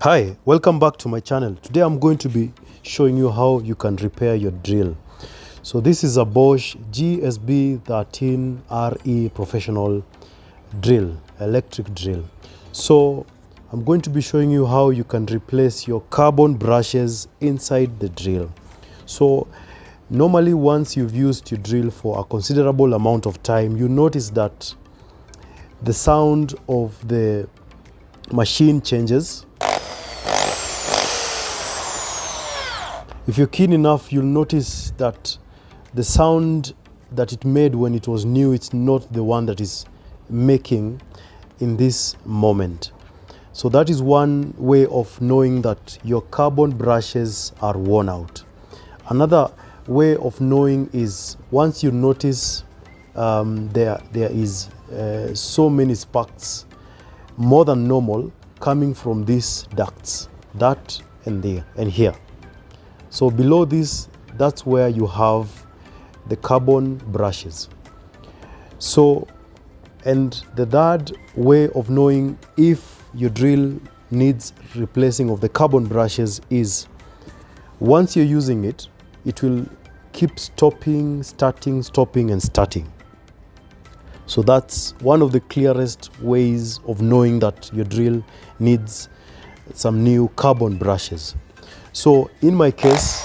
Hi, welcome back to my channel. Today I'm going to be showing you how you can repair your drill. So this is a Bosch GSB13RE professional drill, electric drill. So I'm going to be showing you how you can replace your carbon brushes inside the drill. So normally once you've used your drill for a considerable amount of time, you notice that the sound of the machine changes. If you're keen enough, you'll notice that the sound that it made when it was new, it's not the one that is making in this moment. So that is one way of knowing that your carbon brushes are worn out. Another way of knowing is once you notice there is so many sparks, more than normal, coming from these ducts, that and there and here. So below this, that's where you have the carbon brushes. So, and the third way of knowing if your drill needs replacing of the carbon brushes is once you're using it, it will keep stopping, starting, stopping, and starting. So that's one of the clearest ways of knowing that your drill needs some new carbon brushes. So in my case,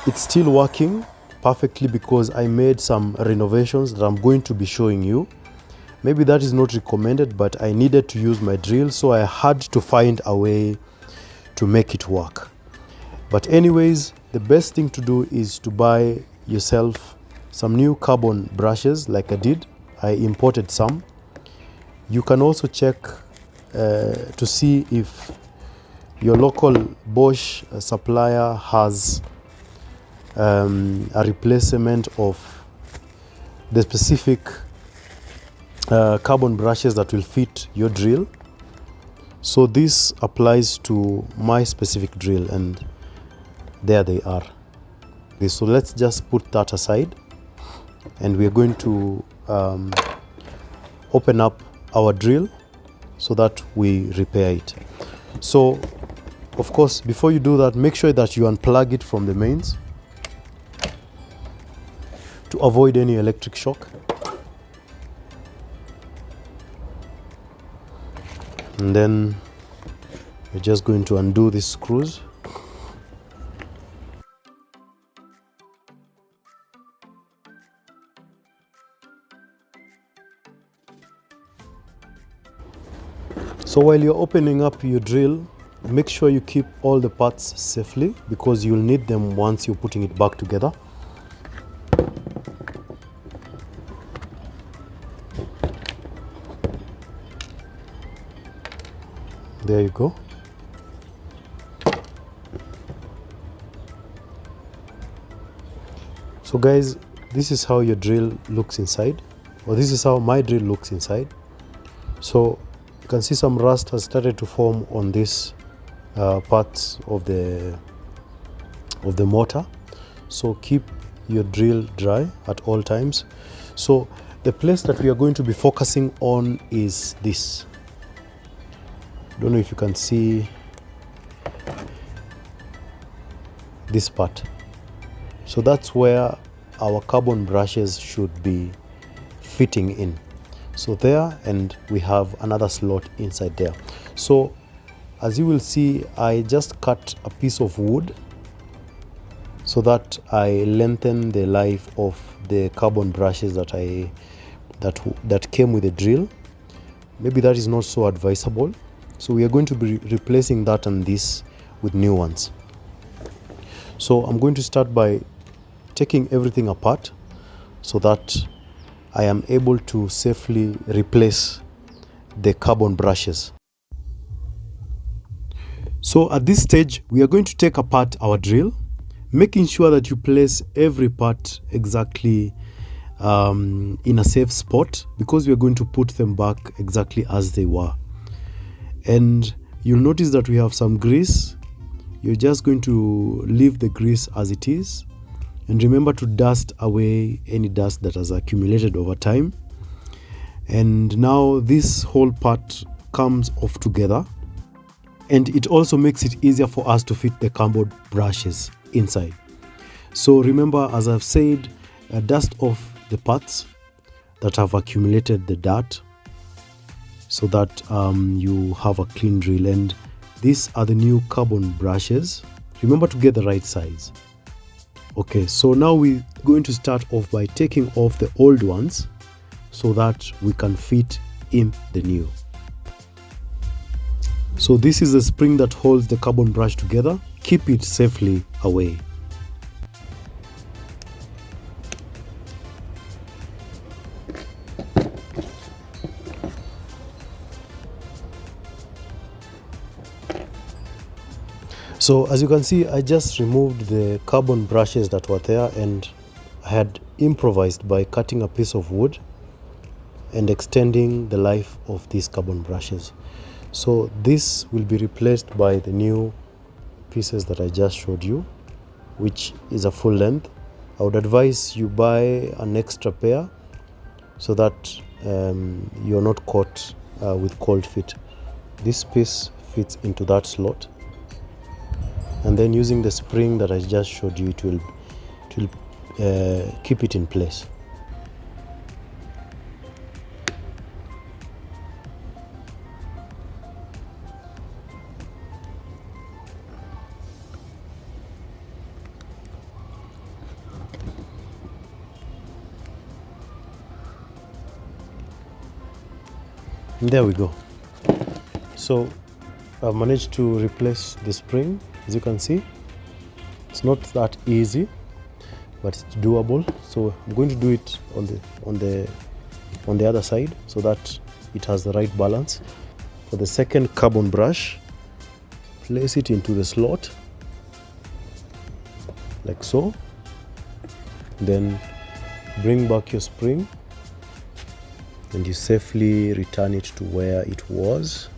it's still working perfectly because I made some renovations that I'm going to be showing you. Maybe that is not recommended, but I needed to use my drill, so I had to find a way to make it work. But anyways, the best thing to do is to buy yourself some new carbon brushes like I did. I imported some. You can also check to see if your local Bosch supplier has a replacement of the specific carbon brushes that will fit your drill. So this applies to my specific drill, and there they are. Okay, so let's just put that aside, and we're going to open up our drill so that we repair it. So of course, before you do that, make sure that you unplug it from the mains to avoid any electric shock. And then we're just going to undo these screws. So while you're opening up your drill, make sure you keep all the parts safely because you'll need them once you're putting it back together. There you go. So guys, this is how your drill looks inside, or this is how my drill looks inside. So you can see some rust has started to form on this parts of the motor. So keep your drill dry at all times. So the place that we are going to be focusing on is this. Don't know if you can see this part. So that's where our carbon brushes should be fitting in. So there, and we have another slot inside there. So as you will see, I just cut a piece of wood so that I lengthen the life of the carbon brushes that came with the drill. Maybe that is not so advisable. So we are going to be replacing that and this with new ones. So I'm going to start by taking everything apart so that I am able to safely replace the carbon brushes. So at this stage, we are going to take apart our drill, making sure that you place every part exactly in a safe spot, because we are going to put them back exactly as they were. And you'll notice that we have some grease. You're just going to leave the grease as it is, and remember to dust away any dust that has accumulated over time. And now this whole part comes off together. and it also makes it easier for us to fit the cardboard brushes inside. So remember, as I've said, dust off the parts that have accumulated the dirt so that you have a clean drill. And these are the new carbon brushes. Remember to get the right size. Okay, so now we're going to start off by taking off the old ones so that we can fit in the new. So this is the spring that holds the carbon brush together. Keep it safely away. So as you can see, I just removed the carbon brushes that were there, and I had improvised by cutting a piece of wood and extending the life of these carbon brushes. So this will be replaced by the new pieces that I just showed you, which is a full length. I would advise you buy an extra pair so that you're not caught with cold feet. This piece fits into that slot, and then using the spring that I just showed you, it will keep it in place. And there we go. So I've managed to replace the spring. As you can see, it's not that easy, but it's doable. So I'm going to do it on the other side so that it has the right balance. For the second carbon brush, place it into the slot like so. Then bring back your spring and you safely return it to where it was.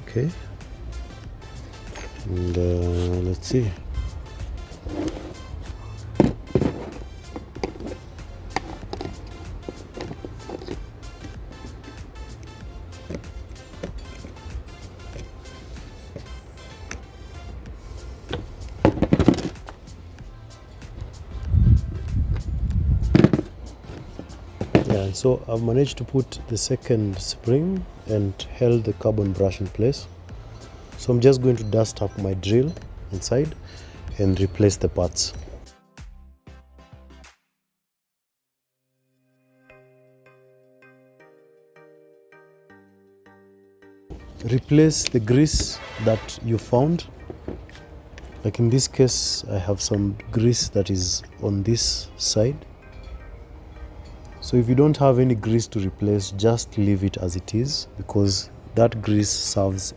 Okay, and let's see. Yeah, so I've managed to put the second spring and held the carbon brush in place. So I'm just going to dust up my drill inside and replace the parts. Replace the grease that you found. Like in this case, I have some grease that is on this side. So if you don't have any grease to replace, just leave it as it is, because that grease serves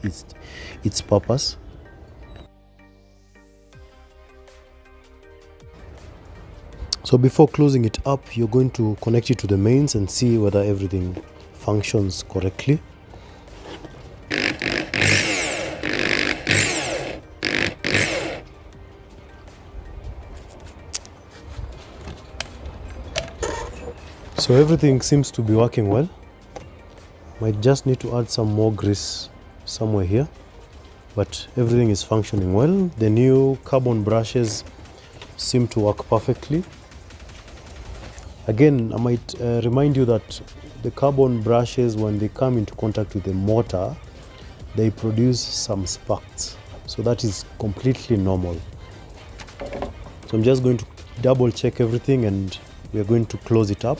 its purpose. So before closing it up, you're going to connect it to the mains and see whether everything functions correctly. So everything seems to be working well. Might just need to add some more grease somewhere here, but everything is functioning well. The new carbon brushes seem to work perfectly. Again, I might remind you that the carbon brushes, when they come into contact with the mortar, they produce some sparks. So that is completely normal. So I'm just going to double check everything and we're going to close it up.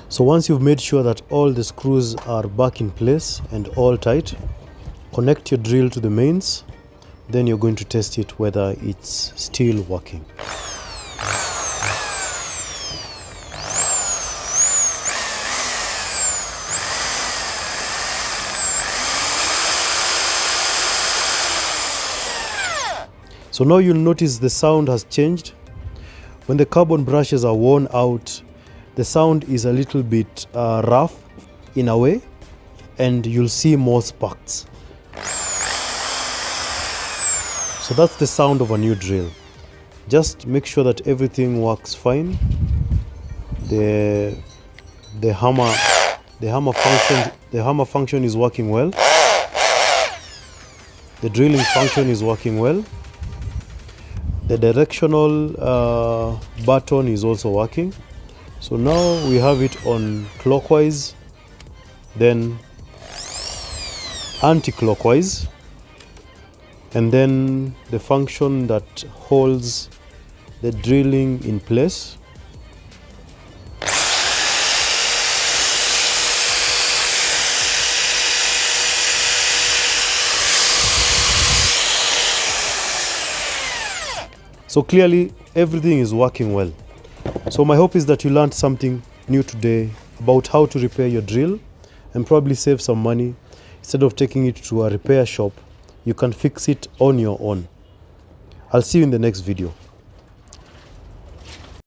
So once you've made sure that all the screws are back in place and all tight, connect your drill to the mains. Then you're going to test it whether it's still working. So now you'll notice the sound has changed. When the carbon brushes are worn out, the sound is a little bit rough in a way, and you'll see more sparks. So that's the sound of a new drill. Just make sure that everything works fine. The hammer function is working well. The drilling function is working well. The directional button is also working. So now we have it on clockwise, then anti-clockwise, and then the function that holds the drilling in place. So clearly everything is working well. So my hope is that you learned something new today about how to repair your drill and probably save some money. Instead of taking it to a repair shop, you can fix it on your own. I'll see you in the next video.